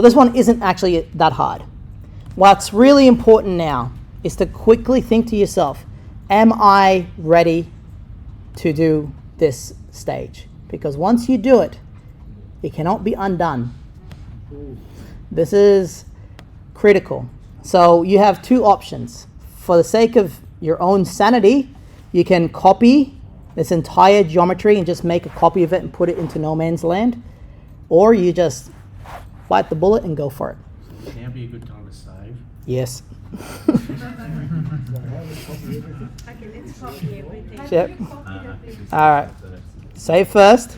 So this one isn't actually that hard. What's really important now is to quickly think to yourself, am I ready to do this stage? Because once you do it, it cannot be undone. This is critical. So you have two options. For the sake of your own sanity, you can copy this entire geometry and just make a copy of it and put it into no man's land. Or you just bite the bullet and go for it. Can it be a good time to save? Yes. Okay, let's copy everything. Yep. All right. Save first.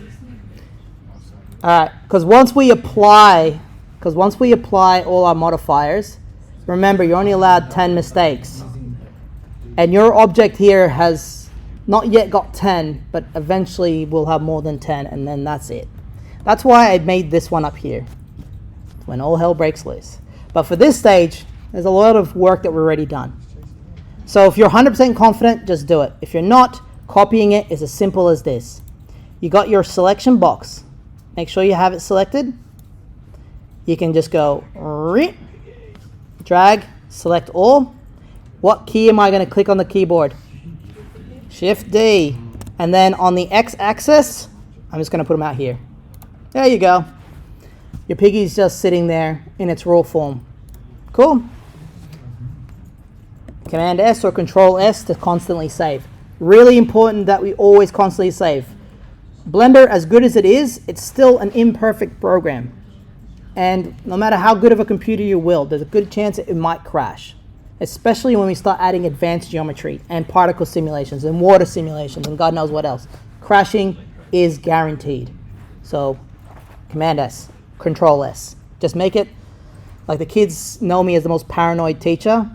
All right. Because once we apply all our modifiers, remember you're only allowed 10 mistakes, and your object here has not yet got 10, but eventually will have more than 10, and then that's it. That's why I made this one up here, when all hell breaks loose. But for this stage, there's a lot of work that we've already done. So if you're 100% confident, just do it. If you're not, copying it is as simple as this. You got your selection box. Make sure you have it selected. You can just go, drag, select all. What key am I going to click on the keyboard? Shift D. And then on the x-axis, I'm just going to put them out here. There you go. Your piggy's just sitting there in its raw form. Cool. Command S or Control S to constantly save. Really important that we always constantly save. Blender, as good as it is, it's still an imperfect program. And no matter how good of a computer you will, there's a good chance it might crash. Especially when we start adding advanced geometry and particle simulations and water simulations and God knows what else. Crashing is guaranteed. So Command S, Control S. Just make it, like the kids know me as the most paranoid teacher.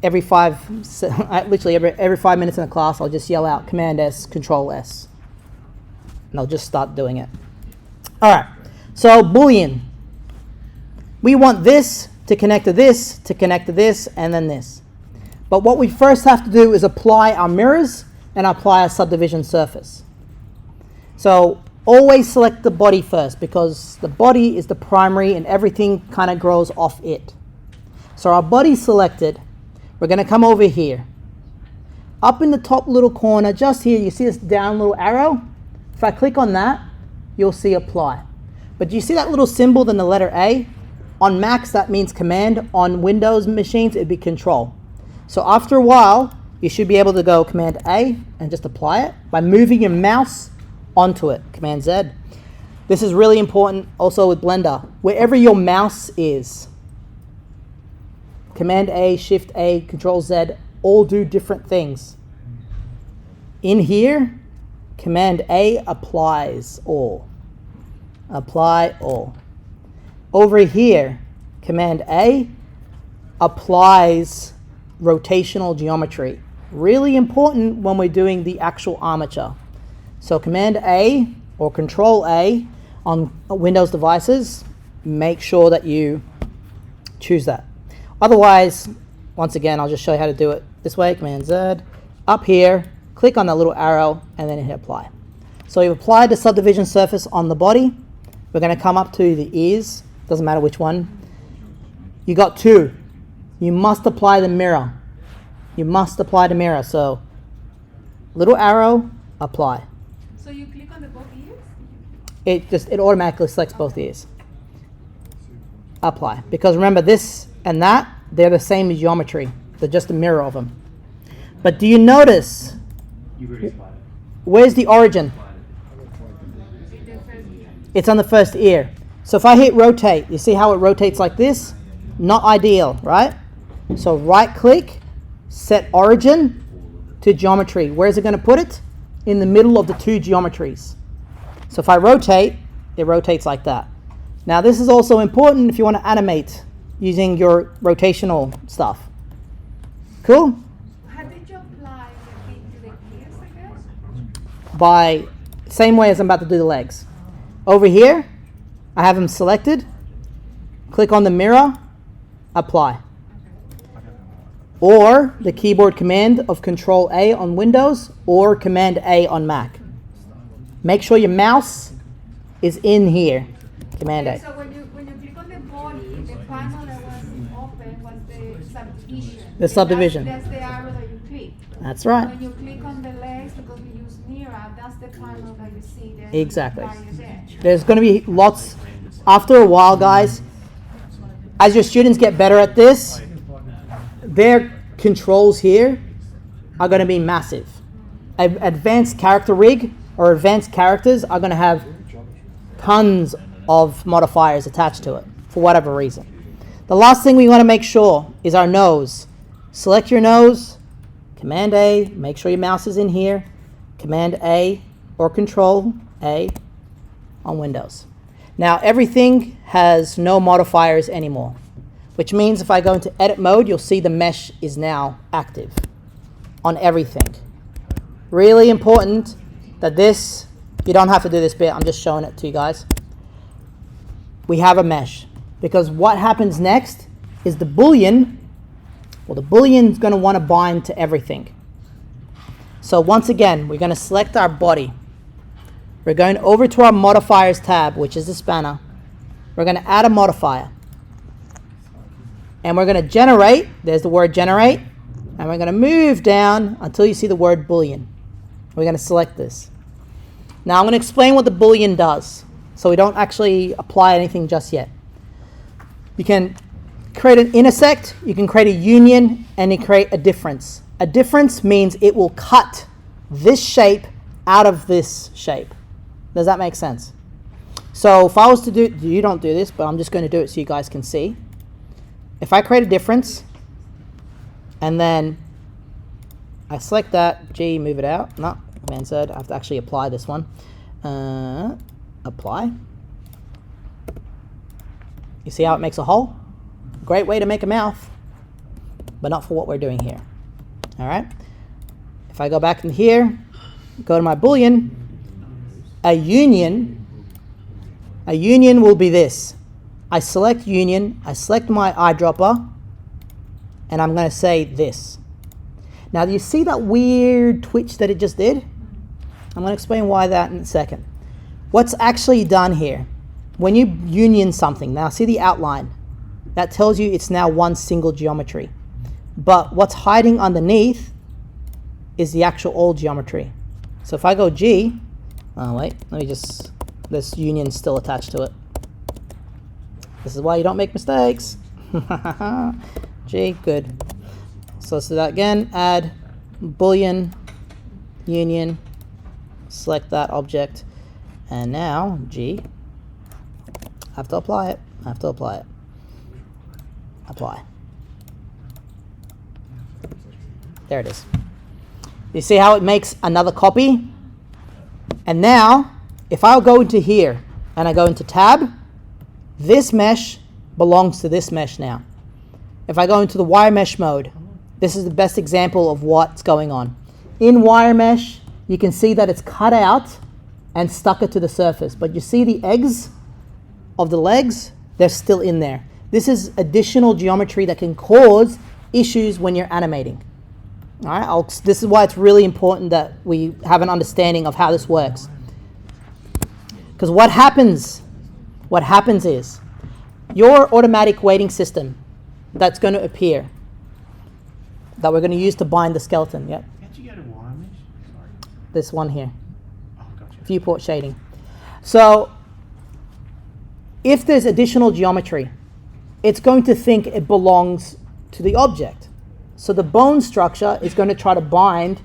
Every 5 minutes in the class, I'll just yell out Command S, Control S. And I'll just start doing it. All right, so Boolean. We want this to connect to this, to connect to this, and then this. But what we first have to do is apply our mirrors and apply our subdivision surface. So always select the body first, because the body is the primary and everything kind of grows off it. So our body's selected. We're going to come over here. Up in the top little corner, just here, you see this down little arrow? If I click on that, you'll see apply. But do you see that little symbol, then the letter A? On Macs, that means command. On Windows machines, it'd be control. So after a while, you should be able to go Command A and just apply it by moving your mouse onto it, Command Z. This is really important also with Blender. Wherever your mouse is, Command A, Shift A, Control Z, all do different things. In here, Command A applies all. Apply all. Over here, Command A applies rotational geometry. Really important when we're doing the actual armature. So Command A or Control A on Windows devices, make sure that you choose that. Otherwise, once again, I'll just show you how to do it this way. Command Z, up here, click on that little arrow, and then hit apply. So you've applied the subdivision surface on the body. We're going to come up to the ears. Doesn't matter which one. You got two. You must apply the mirror. You must apply the mirror. So little arrow, apply. So you click on the both ears? It automatically selects both ears. Apply. Because remember, this and that, they're the same geometry. They're just a mirror of them. But do you notice, where's the origin? It's on the first ear. So if I hit rotate, you see how it rotates like this? Not ideal, right? So right click, set origin to geometry. Where is it going to put it? In the middle of the two geometries. So if I rotate, it rotates like that. Now this is also important if you want to animate using your rotational stuff. Cool? How did you apply the feet to the ears, I guess? By same way as I'm about to do the legs. Over here, I have them selected. Click on the mirror, apply. Or the keyboard command of Control A on Windows or Command A on Mac. Make sure your mouse is in here. Command A. So when you click on on the body, the panel that was open was the subdivision. The And subdivision. That's the arrow that you click. That's right. When you click on the legs, because we use Mira, that's the panel that you see there. Exactly. By your edge. There's going to be lots. After a while, guys, as your students get better at this, their controls here are going to be massive. Advanced character rig or advanced characters are going to have tons of modifiers attached to it for whatever reason. The last thing we want to make sure is our nose. Select your nose, Command A, make sure your mouse is in here, Command A or Control A on Windows. Now everything has no modifiers anymore, which means if I go into edit mode, you'll see the mesh is now active on everything. Really important that this, you don't have to do this bit, I'm just showing it to you guys. We have a mesh because what happens next is the Boolean, well, the Boolean's going to want to bind to everything. So once again, we're going to select our body. We're going over to our modifiers tab, which is the spanner. We're going to add a modifier. And we're going to generate, there's the word generate, and we're going to move down until you see the word Boolean. We're going to select this. Now I'm going to explain what the Boolean does, so we don't actually apply anything just yet. You can create an intersect, you can create a union, and you create a difference. A difference means it will cut this shape out of this shape. Does that make sense? So if I was to do, you don't do this, but I'm just going to do it so you guys can see. If I create a difference, and then I select that, G, move it out. No, Command Z, I have to actually apply this one. Apply. You see how it makes a hole? Great way to make a mouth, but not for what we're doing here. All right. If I go back in here, go to my Boolean, a union will be this. I select union, I select my eyedropper, and I'm going to say this. Now, do you see that weird twitch that it just did? I'm going to explain why that in a second. What's actually done here, when you union something, now see the outline, that tells you it's now one single geometry. But what's hiding underneath is the actual old geometry. So if I go G, oh wait, let me just, this union's still attached to it. This is why you don't make mistakes. G, good. So let's do that again. Add Boolean, union, select that object, and now G, I have to apply it. I have to apply it. Apply. There it is. You see how it makes another copy? And now, if I go into here and I go into tab, this mesh belongs to this mesh now. If I go into the wire mesh mode, this is the best example of what's going on. In wire mesh, you can see that it's cut out and stuck it to the surface. But you see the eggs of the legs? They're still in there. This is additional geometry that can cause issues when you're animating. All right, this is why it's really important that we have an understanding of how this works. Because what happens is your automatic weighting system that's going to appear, that we're going to use to bind the skeleton. Yep. Can't you go to wire mesh? Sorry. This one here. Oh, gotcha. Viewport shading. So if there's additional geometry, it's going to think it belongs to the object. So the bone structure is going to try to bind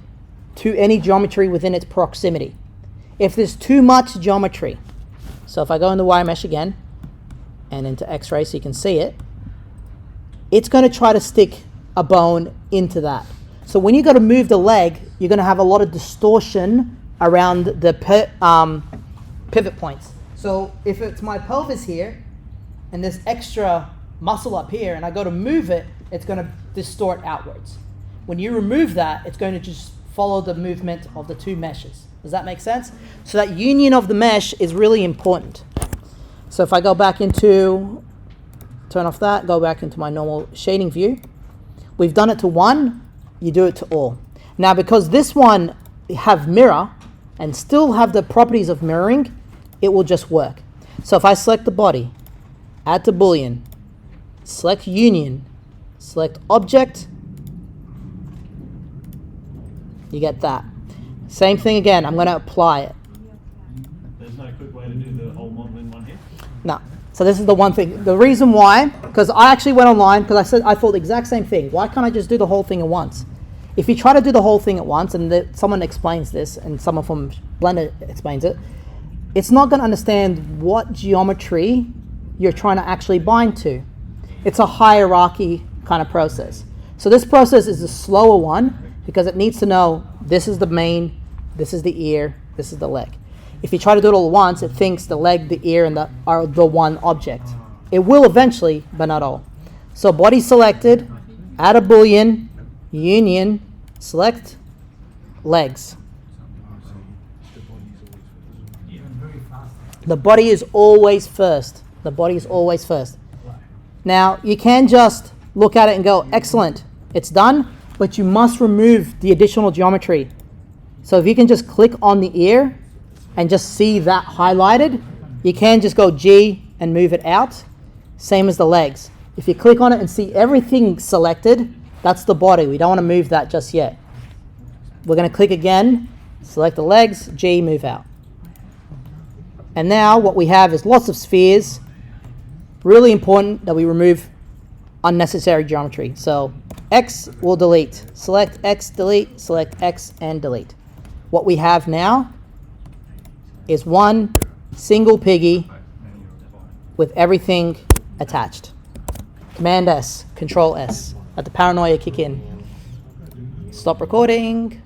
to any geometry within its proximity. If there's too much geometry, so if I go into wire mesh again and into X-ray so you can see it, it's going to try to stick a bone into that. So when you go to move the leg, you're going to have a lot of distortion around the pivot points. So if it's my pelvis here and there's extra muscle up here and I go to move it, it's going to distort outwards. When you remove that, it's going to just follow the movement of the two meshes. Does that make sense? So that union of the mesh is really important. So if I go back into, turn off that, go back into my normal shading view, we've done it to one, you do it to all. Now because this one have mirror and still have the properties of mirroring, it will just work. So if I select the body add to Boolean, select union, select object, you get that. Same thing again, I'm going to apply it. There's no quick way to do the whole model in one hit? No. So this is the one thing. The reason why, because I actually went online, because I thought the exact same thing. Why can't I just do the whole thing at once? If you try to do the whole thing at once, and someone explains this, and someone from Blender explains it, it's not going to understand what geometry you're trying to actually bind to. It's a hierarchy kind of process. So this process is a slower one because it needs to know this is the main, this is the ear, this is the leg. If you try to do it all at once, it thinks the leg, the ear, and are the one object. It will eventually, but not all. So body selected, add a Boolean, union, select legs. The body is always first. The body is always first. Now, you can just look at it and go, excellent, it's done, but you must remove the additional geometry. So if you can just click on the ear and just see that highlighted, you can just go G and move it out. Same as the legs. If you click on it and see everything selected, that's the body. We don't want to move that just yet. We're going to click again, select the legs, G, move out. And now what we have is lots of spheres. Really important that we remove unnecessary geometry. So X will delete. Select X, delete, select X, and delete. What we have now is one single piggy with everything attached. Command S, Control S. Let the paranoia kick in. Stop recording.